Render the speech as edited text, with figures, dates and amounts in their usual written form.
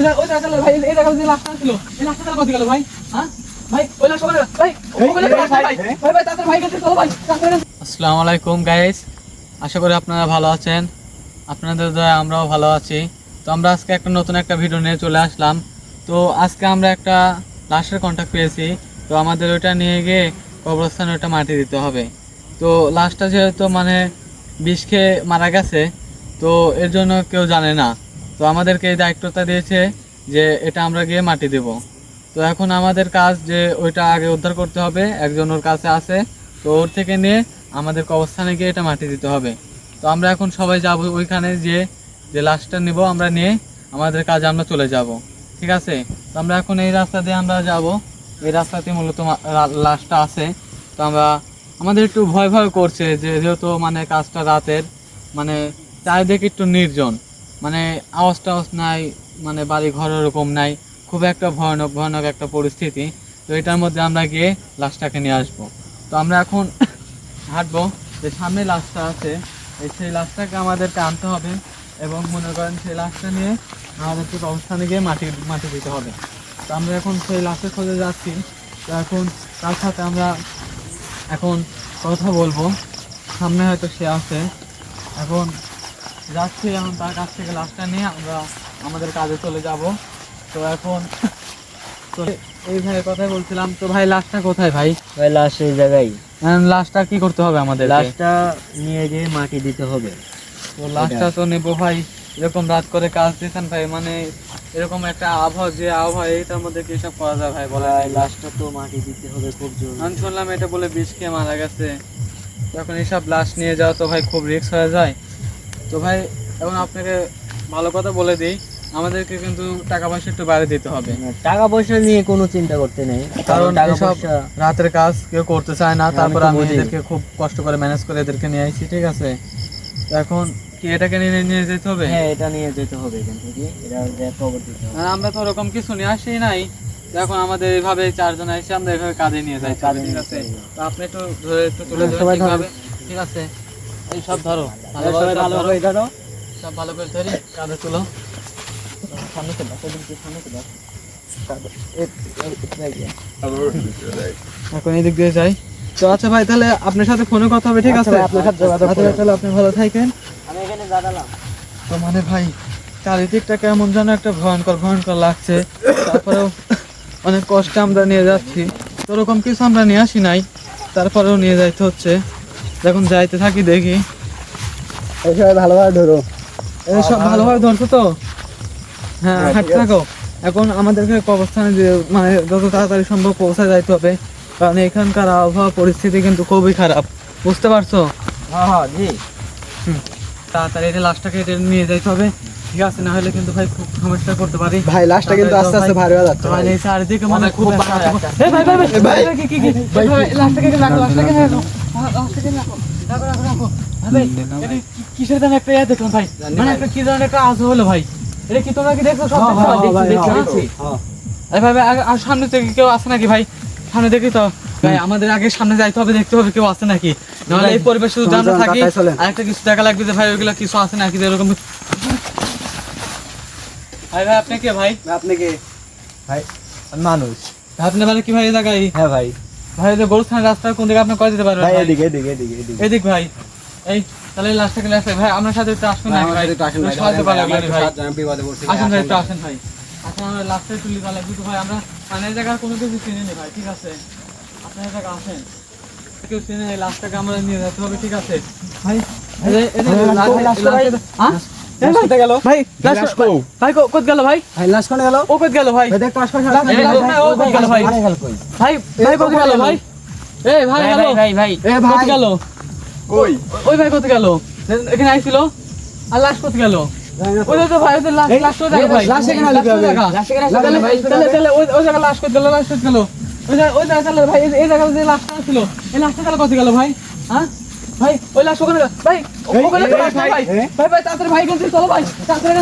ওই চাচা ভাই এই জায়গা যে লাশটা ছিল এই লাশটা কোথায় গেল ভাই? হ্যাঁ ভাই ওই লাশ কোথায়? ভাই ভাই ভাই তাড়াতাড়ি ভাই কাছে চলো ভাই। আসসালামু আলাইকুম গাইস, আশা করি আপনারা ভালো আছেন। আপনাদের দয়ায় আমরাও ভালো আছি। তো আমরা আজকে নতুন একটা ভিডিও নিয়ে চলে আসলাম। তো আজকে আমরা একটা লাশের কন্টাক্ট পেয়েছি। তো আমাদের ওইটা নিয়ে গিয়ে কবরস্থানে ওইটা মাটি দিতে হবে। তো লাশটা যেহেতু মানে বিষ খেয়ে মারা গেছে, তো এর জন্য কেউ জানে না। তো আমাদেরকে এই দায়িত্বটা দিয়েছে যে এটা আমরা গিয়ে মাটি দেব। তো এখন আমাদের কাজ যে ওইটা আগে উদ্ধার করতে হবে, একজন ওর কাছে আছে, তো ওর থেকে নিয়ে আমাদের কবরস্থানে গিয়ে এটা মাটি দিতে হবে। তো আমরা এখন সবাই যাব ওইখানে, যে লাশটা নিব আমরা, নিয়ে আমাদের কাজে আমরা চলে যাব। ঠিক আছে? তো আমরা এখন এই রাস্তা দিয়ে আমরা যাব, এই রাস্তাতে মূলত লাশটা আছে। তো আমাদের একটু ভয় ভয় করছে, যেহেতু মানে কাজটা রাতের, মানে চারিদিকে একটু নির্জন, মানে আওয়াজ টাওয়াজ নাই, মানে বাড়ি ঘর ওরকম নাই, খুব একটা ভয়ানক একটা পরিস্থিতি। তো এটার মধ্যে আমরা গিয়ে লাশটাকে নিয়ে আসবো। তো আমরা এখন হাঁটবো, যে সামনে লাশটা আছে সেই লাশটাকে আমাদেরকে আনতে হবে, এবং মনে করেন সেই লাশটা নিয়ে আমাদেরকে অবস্থানে গিয়ে মাটি দিতে হবে। তো আমরা এখন সেই লাশের খোঁজে যাচ্ছি। তো এখন তার সাথে আমরা এখন কথা বলবো, সামনে হয়তো সে আছে, এখন যাচ্ছি, এখন তার কাছ থেকে লাশটা নিয়ে আমরা আমাদের কাজে চলে যাব। তো এখন তো এই ভাইয়ের কথাই বলছিলাম। তো ভাই লাশটা কোথায় ভাই? ভাই লাশ এই জায়গায়। লাশটা কি করতে হবে আমাদের? লাশটা নিয়ে গিয়ে মাটি দিতে হবে। তো লাশটা তো নেবো ভাই, এরকম রাত করে কাজ দিয়েছেন ভাই, মানে এরকম একটা আবহাওয়া, যে আবহাওয়া এইটার মধ্যে কি সব করা যায় ভাই? বলে লাশটা তো মাটি দিতে হবে খুব জোর। আমি শুনলাম এটা বলে বিষ খেয়ে মারা গেছে। তখন এইসব লাশ নিয়ে যাওয়া তো ভাই খুব রিস্ক হয়ে যায়। তো ভাই এখন আপনাকে ভালো কথা বলে দিই, আমাদেরকে কিন্তু টাকা পয়সা একটু বাইরে দিতে হবে। টাকা পয়সা নিয়ে কোনো চিন্তা করতে নেই, কারণ টাকা এসব পয়সা রাতের কাজ কেউ করতে চায় না। তারপর আমি বুঝি। এদেরকে খুব কষ্ট করে ম্যানেজ করে এদেরকে নিয়ে আইছি। ঠিক আছে? তো এখন কি এটাকে নিয়ে যেতে হবে? হ্যাঁ, এটা নিয়ে যেতে হবে এখান থেকে, এটা কবর দিতে হবে। আর আমরা তো ওরকম কিছু নিয়ে আসি নাই। এখন আমাদের এইভাবে চারজন এসে আমরা এইভাবে কাঁধে নিয়ে যাই। ঠিক আছে? তো আপনি একটু ধরে একটু তুলে সবাই ধরে ধরো। ঠিক আছে? এই সব ধরো, সবাই ভালো করে ধরো। সব ভালো করে ধরি, কাঁধে তুলো। সামনে চলে আসো, সামনে চলে আসো। এখন এদিক দিয়ে যাই। তো আচ্ছা ভাই, তাহলে আপনার সাথে ফোনে কথা হবে। ঠিক আছে? আপনার সাথে যোগাযোগ করব। তাহলে আপনি ভালো থাকেন। আমি এখানে দাঁড়ালাম। তো মানে ভাই চারিদিকটা কেমন যেন একটা ভয়ঙ্কর লাগছে। তারপরেও অনেক কষ্টে আমরা নিয়ে যাচ্ছি। তো ওরকম কিছু আমরা নিয়ে আসি নাই, তারপরেও নিয়ে যাইতে হচ্ছে। যখন যাইতে থাকি দেখি এই সবাই ভালোভাবে ধরো। এই সব ভালোভাবে ধরছো তো? হ্যাঁ, হাঁটতে থাকো। এখন আমাদেরকে কবরস্থানে যে মানে যত তাড়াতাড়ি সম্ভব পৌঁছে যাইতে হবে, কারণ এখানকার আবহাওয়া পরিস্থিতি কিন্তু খুবই খারাপ। বুঝতে পারছো? হ্যাঁ জি। তাড়াতাড়ি এই লাশটাকে নিয়ে যাইতে হবে। ঠিক আছে? না হলে কিন্তু ভাই খুব সমস্যা করতে পারি ভাই লাশটা কিন্তু আস্তে আস্তে ভারী হয়ে যাচ্ছে ভাই। এই চারিদিকে মানে খুব এই ভাই ভাই লাশটাকে রাখো, লাশটাকে রাখো, লাশটাকে রাখো, রাখো। ভাই এটা কিসের জন্য একটা ইয়া দেখলাম ভাই, মানে একটা কি ধরনের একটা আওয়াজ হলো ভাই। এটা কি তোমরা কি দেখছো? সব দেখছি। এই ভাই আর সামনে থেকে কেউ আছে নাকি ভাই? সামনে দেখি তো ভাই, আমাদের আগে সামনে যাইতে হবে, দেখতে হবে কেউ আছে নাকি। নাহলে এই পরিবেশে যদি আমরা থাকি আরেকটা কিছু দেখা লাগবে যে ভাই ওইগুলা কিছু আছে নাকি, যে এরকম। ভাই আপনি কে ভাই? আপনি কি? ভাই মানুষ। আপনি মানে কি ভাই এই জায়গায়? হ্যাঁ ভাই। ভাই যে গরুস্থানের রাস্তা কোন দিকে আপনি কয় দিতে পারবেন ভাই ভাই? এদিকে। এদিক ভাই। এই তাহলে লাস্টে ভাই আপনার সাথে একটু আসুন না ভাই, সাহায্য করা লাগবে ভাই। আসেন ভাই, একটু আসেন ভাই। এখন আমরা লাস্টে তুলি তাহলে কিন্তু ভাই আমরা মানে এই জায়গার কোনো কিছু চিনি নি ভাই। ঠিক আছে? আপনার এই জায়গা আসেন, কেউ চিনে এই লাস্টটাকে আমরা নিয়ে যেতে হবে। ঠিক আছে ভাই? এখানে আইছিল আর লাশ কোথায় গেল? ওই তো ভাই লাশ কোথায় গেল? লাশ এখানে ওই জায়গা লাশ কোথায় গেল? ওই জায়গা ভাই, এই জায়গায় যে লাশটা ছিল এই লাশটা গেল কোথায় গেল ভাই? হ্যাঁ ভাই, ওই লাশ ওখানে ভাই, ওখানে ভাই তাড়াতাড়ি ভাই, চলো ভাই তাড়াতাড়ি।